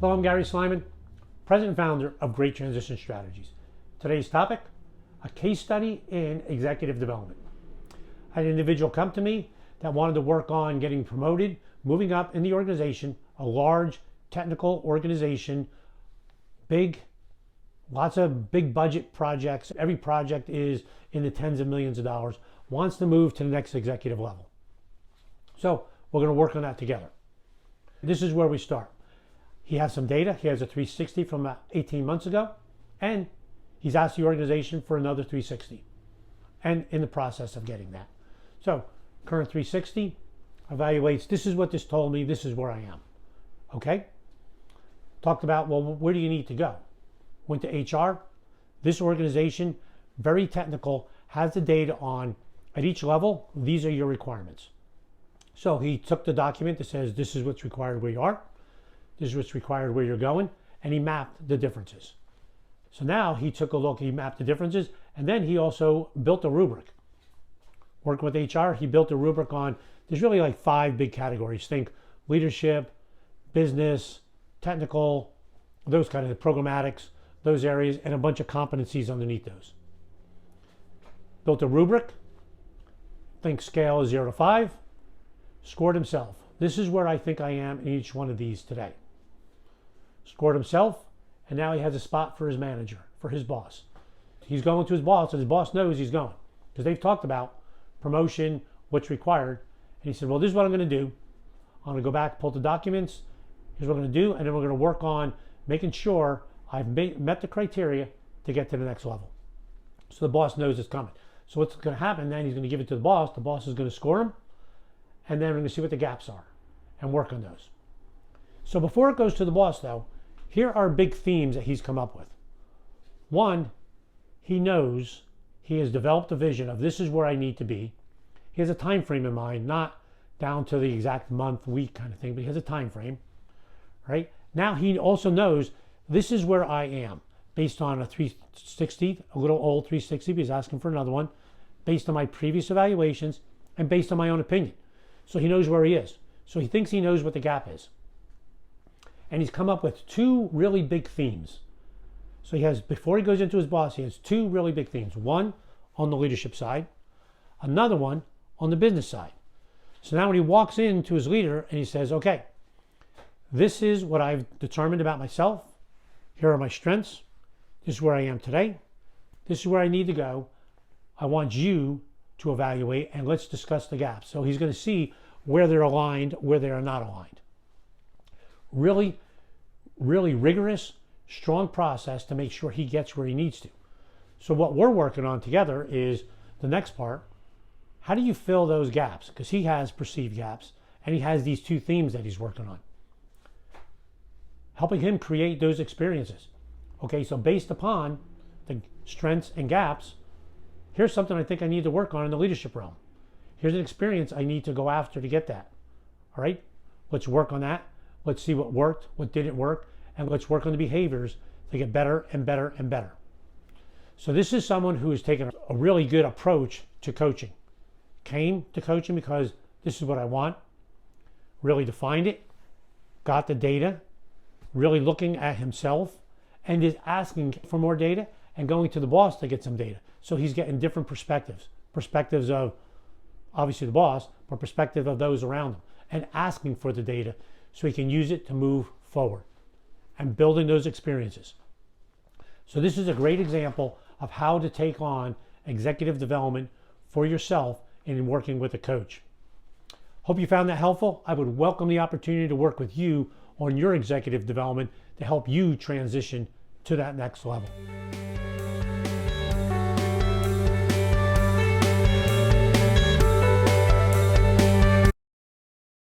Hello, I'm Gary Slyman, President and Founder of Great Transition Strategies. Today's topic, a case study in executive development. I had an individual come to me that wanted to work on getting promoted, moving up in the organization, a large technical organization, lots of big budget projects. Every project is in the tens of millions of dollars, wants to move to the next executive level. So we're going to work on that together. This is where we start. He has some data. He has a 360 from about 18 months ago, and he's asked the organization for another 360, and in the process of getting that. So current 360 evaluates, this is what this told me, this is where I am. Okay? Talked about, well, where do you need to go? Went to HR. This organization, very technical, has the data on, at each level, these are your requirements. So he took the document that says, this is what's required where you are, this is what's required where you're going, and he mapped the differences. So now he took a look, he mapped the differences, and then he also built a rubric. Working with HR, he built a rubric on, there's really like 5 big categories. Think leadership, business, technical, those kind of programmatics, those areas, and a bunch of competencies underneath those. Built a rubric, think scale is 0 to 5, scored himself. This is where I think I am in each one of these today. Scored himself, and now he has a spot for his manager, for his boss. He's going to his boss, and his boss knows he's going, because they've talked about promotion, what's required. And he said, well, this is what I'm going to do. I'm going to go back, pull the documents. Here's what I'm going to do, and then we're going to work on making sure I've met the criteria to get to the next level. So the boss knows it's coming. So what's going to happen then, he's going to give it to the boss. The boss is going to score him, and then we're going to see what the gaps are and work on those. So before it goes to the boss, though, here are big themes that he's come up with. One, he knows he has developed a vision of this is where I need to be. He has a time frame in mind, not down to the exact month, week kind of thing, but he has a time frame, right? Now he also knows this is where I am based on a 360, a little old 360, but he's asking for another one, based on my previous evaluations and based on my own opinion. So he knows where he is. So he thinks he knows what the gap is. And he's come up with 2 really big themes. So he has, before he goes into his boss, he has 2 really big themes. One on the leadership side, another one on the business side. So now when he walks into his leader and he says, okay, this is what I've determined about myself. Here are my strengths. This is where I am today. This is where I need to go. I want you to evaluate and let's discuss the gaps. So he's going to see where they're aligned, where they are not aligned. Really, really rigorous, strong process to make sure he gets where he needs to. So what we're working on together is the next part. How do you fill those gaps? Because he has perceived gaps and he has these 2 themes that he's working on. Helping him create those experiences. Okay, so based upon the strengths and gaps, here's something I think I need to work on in the leadership realm. Here's an experience I need to go after to get that. All right, let's work on that. Let's see what worked, what didn't work, and let's work on the behaviors to get better and better and better. So this is someone who has taken a really good approach to coaching. Came to coaching because this is what I want, really defined it, got the data, really looking at himself, and is asking for more data and going to the boss to get some data. So he's getting different perspectives. Perspectives of, obviously the boss, but perspective of those around him, and asking for the data so he can use it to move forward and building those experiences. So this is a great example of how to take on executive development for yourself in working with a coach. Hope you found that helpful. I would welcome the opportunity to work with you on your executive development to help you transition to that next level.